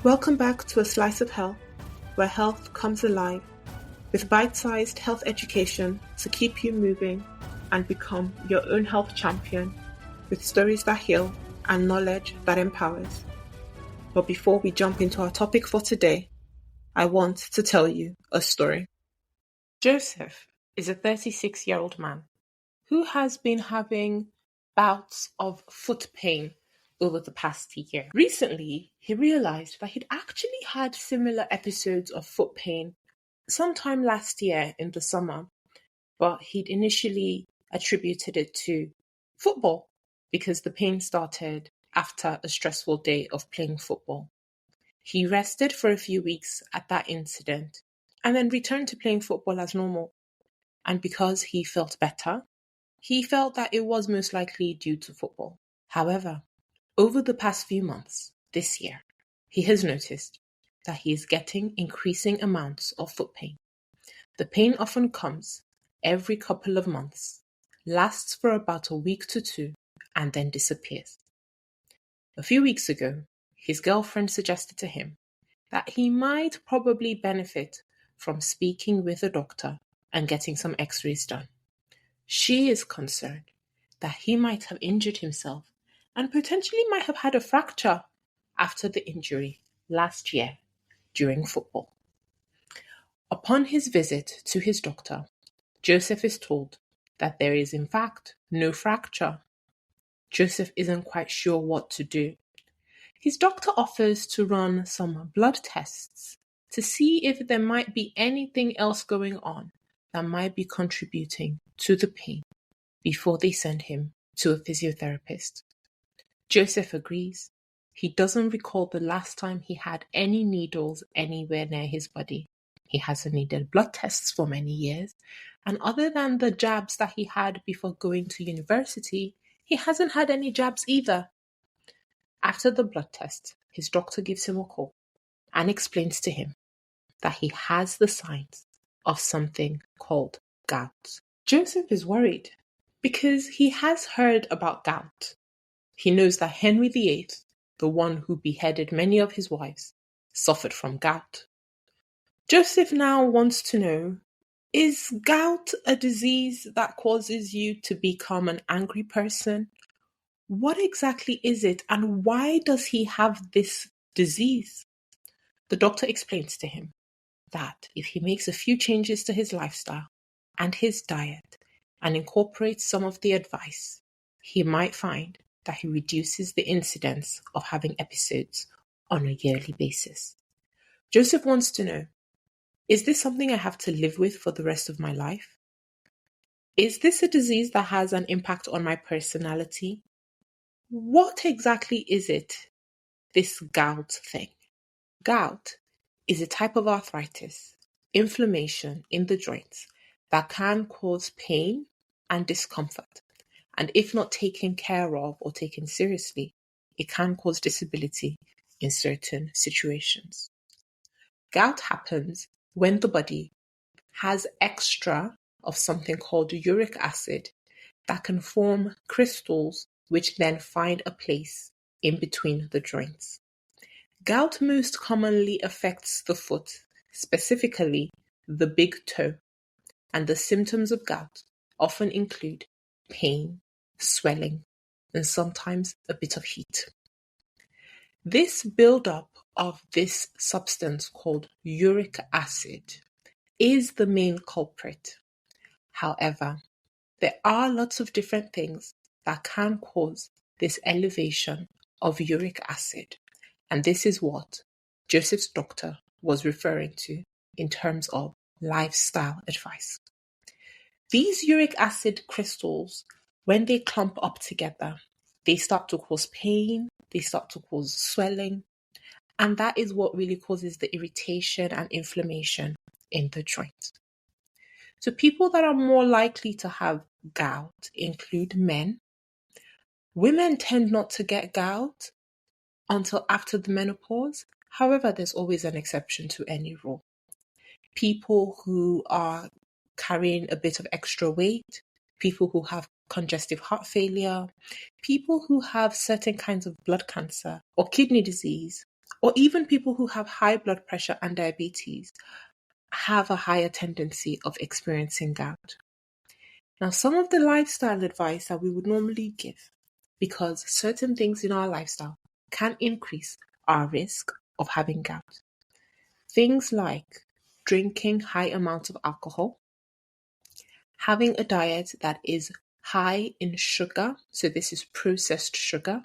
Welcome back to A Slice of Health, where health comes alive, with bite-sized health education to keep you moving and become your own health champion, with stories that heal and knowledge that empowers. But before we jump into our topic for today, I want to tell you a story. Joseph is a 36-year-old man who has been having bouts of foot pain over the past year. Recently, he realized that he'd actually had similar episodes of foot pain sometime last year in the summer, but he'd initially attributed it to football because the pain started after a stressful day of playing football. He rested for a few weeks at that incident and then returned to playing football as normal. And because he felt better, he felt that it was most likely due to football. However, over the past few months, this year, he has noticed that he is getting increasing amounts of foot pain. The pain often comes every couple of months, lasts for about a week to two, and then disappears. A few weeks ago, his girlfriend suggested to him that he might probably benefit from speaking with a doctor and getting some x-rays done. She is concerned that he might have injured himself and potentially might have had a fracture after the injury last year during football. Upon his visit to his doctor, Joseph is told that there is in fact no fracture. Joseph isn't quite sure what to do. His doctor offers to run some blood tests to see if there might be anything else going on that might be contributing to the pain before they send him to a physiotherapist. Joseph agrees. He doesn't recall the last time he had any needles anywhere near his body. He hasn't needed blood tests for many years, and other than the jabs that he had before going to university, he hasn't had any jabs either. After the blood test, his doctor gives him a call and explains to him that he has the signs of something called gout. Joseph is worried because he has heard about gout. He knows that Henry VIII, the one who beheaded many of his wives, suffered from gout. Joseph now wants to know, is gout a disease that causes you to become an angry person? What exactly is it, and why does he have this disease? The doctor explains to him that if he makes a few changes to his lifestyle and his diet and incorporates some of the advice, he might find that he reduces the incidence of having episodes on a yearly basis. Joseph wants to know, is this something I have to live with for the rest of my life? Is this a disease that has an impact on my personality? What exactly is it, this gout thing? Gout is a type of arthritis, inflammation in the joints that can cause pain and discomfort. And if not taken care of or taken seriously, it can cause disability in certain situations. Gout happens when the body has extra of something called uric acid that can form crystals which then find a place in between the joints. Gout most commonly affects the foot, specifically the big toe, and the symptoms of gout often include pain, swelling, and sometimes a bit of heat. This buildup of this substance called uric acid is the main culprit. However, there are lots of different things that can cause this elevation of uric acid, and this is what Joseph's doctor was referring to in terms of lifestyle advice. These uric acid crystals, when they clump up together, they start to cause pain, they start to cause swelling, and that is what really causes the irritation and inflammation in the joint. So people that are more likely to have gout include men. Women tend not to get gout until after the menopause. However, there's always an exception to any rule. People who are carrying a bit of extra weight, people who have congestive heart failure, people who have certain kinds of blood cancer or kidney disease, or even people who have high blood pressure and diabetes have a higher tendency of experiencing gout. Now, some of the lifestyle advice that we would normally give, because certain things in our lifestyle can increase our risk of having gout. Things like drinking high amounts of alcohol, having a diet that is high in sugar, so this is processed sugar.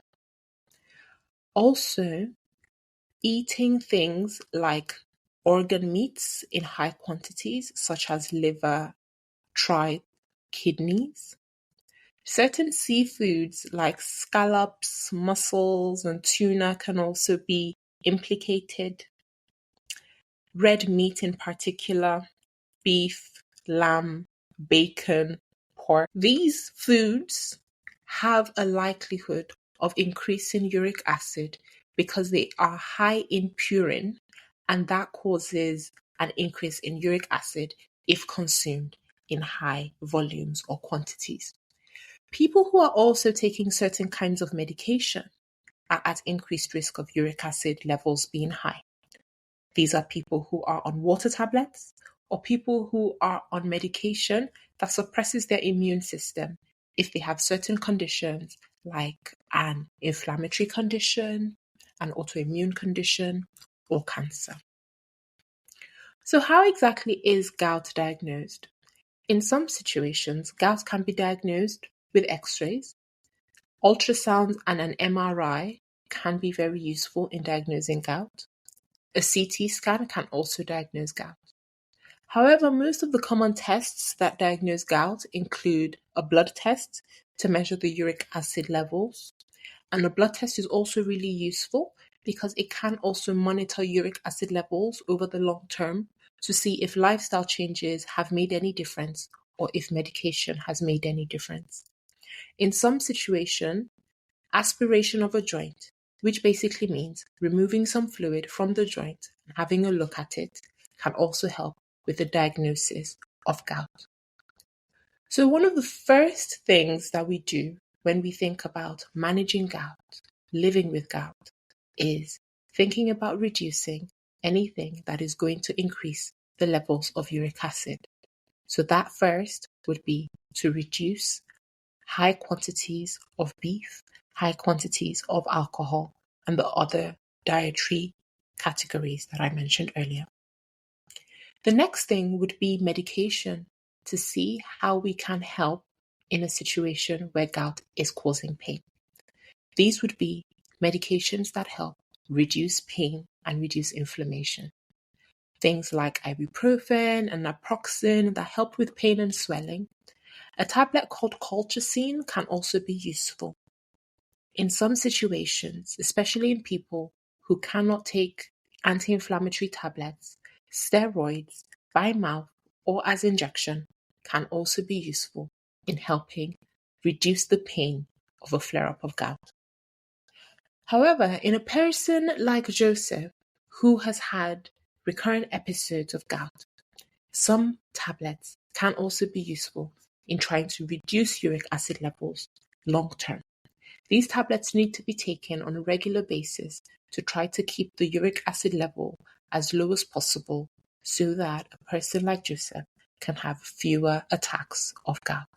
Also, eating things like organ meats in high quantities, such as liver, tripe, kidneys. Certain seafoods like scallops, mussels, and tuna can also be implicated. Red meat in particular, beef, lamb, bacon, pork. These foods have a likelihood of increasing uric acid because they are high in purine, and that causes an increase in uric acid if consumed in high volumes or quantities. People who are also taking certain kinds of medication are at increased risk of uric acid levels being high. These are people who are on water tablets or people who are on medication that suppresses their immune system if they have certain conditions like an inflammatory condition, an autoimmune condition, or cancer. So how exactly is gout diagnosed? In some situations, gout can be diagnosed with x-rays. Ultrasound and an MRI can be very useful in diagnosing gout. A CT scan can also diagnose gout. However, most of the common tests that diagnose gout include a blood test to measure the uric acid levels. And a blood test is also really useful because it can also monitor uric acid levels over the long term to see if lifestyle changes have made any difference or if medication has made any difference. In some situations, aspiration of a joint, which basically means removing some fluid from the joint and having a look at it, can also help with the diagnosis of gout. So one of the first things that we do when we think about managing gout, living with gout, is thinking about reducing anything that is going to increase the levels of uric acid. So that first would be to reduce high quantities of beef, high quantities of alcohol, and the other dietary categories that I mentioned earlier. The next thing would be medication to see how we can help in a situation where gout is causing pain. These would be medications that help reduce pain and reduce inflammation. Things like ibuprofen and naproxen that help with pain and swelling. A tablet called colchicine can also be useful. In some situations, especially in people who cannot take anti-inflammatory tablets, steroids by mouth or as injection can also be useful in helping reduce the pain of a flare-up of gout. However, in a person like Joseph, who has had recurrent episodes of gout, some tablets can also be useful in trying to reduce uric acid levels long term. These tablets need to be taken on a regular basis to try to keep the uric acid level as low as possible so that a person like Joseph can have fewer attacks of gout.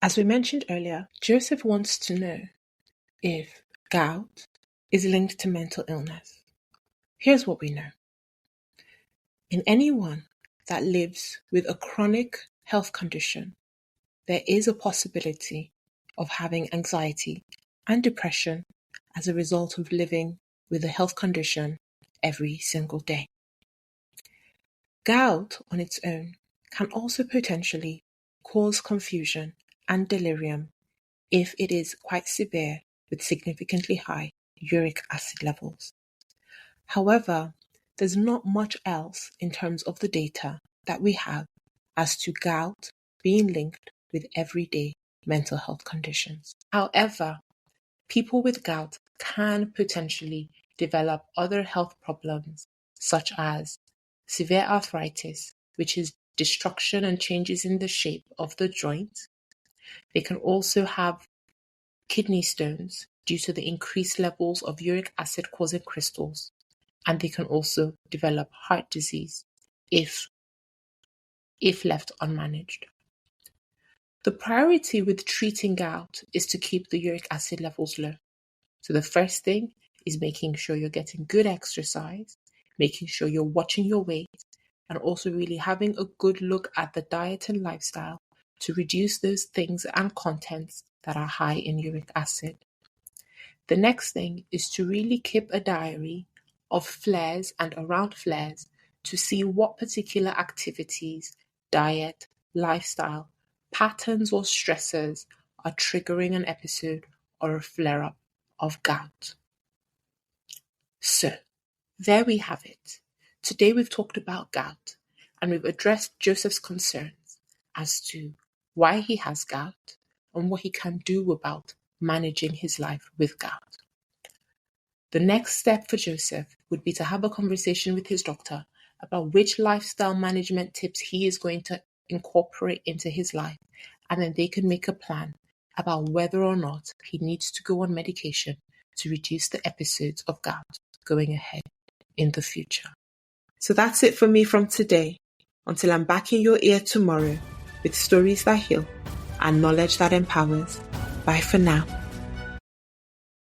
As we mentioned earlier, Joseph wants to know if gout is linked to mental illness. Here's what we know. In anyone that lives with a chronic health condition, there is a possibility of having anxiety and depression as a result of living with a health condition every single day. Gout on its own can also potentially cause confusion and delirium if it is quite severe with significantly high uric acid levels. However, there's not much else in terms of the data that we have as to gout being linked with everyday mental health conditions. However, people with gout can potentially develop other health problems such as severe arthritis, which is destruction and changes in the shape of the joint. They can also have kidney stones, due to the increased levels of uric acid causing crystals, and they can also develop heart disease if left unmanaged. The priority with treating gout is to keep the uric acid levels low. So the first thing is making sure you're getting good exercise, making sure you're watching your weight, and also really having a good look at the diet and lifestyle to reduce those things and contents that are high in uric acid. The next thing is to really keep a diary of flares and around flares to see what particular activities, diet, lifestyle, patterns or stressors are triggering an episode or a flare-up of gout. So, there we have it. Today we've talked about gout and we've addressed Joseph's concerns as to why he has gout and what he can do about managing his life with gout. The next step for Joseph would be to have a conversation with his doctor about which lifestyle management tips he is going to incorporate into his life, and then they can make a plan about whether or not he needs to go on medication to reduce the episodes of gout going ahead in the future. So that's it for me from today. Until I'm back in your ear tomorrow with stories that heal and knowledge that empowers. Bye for now.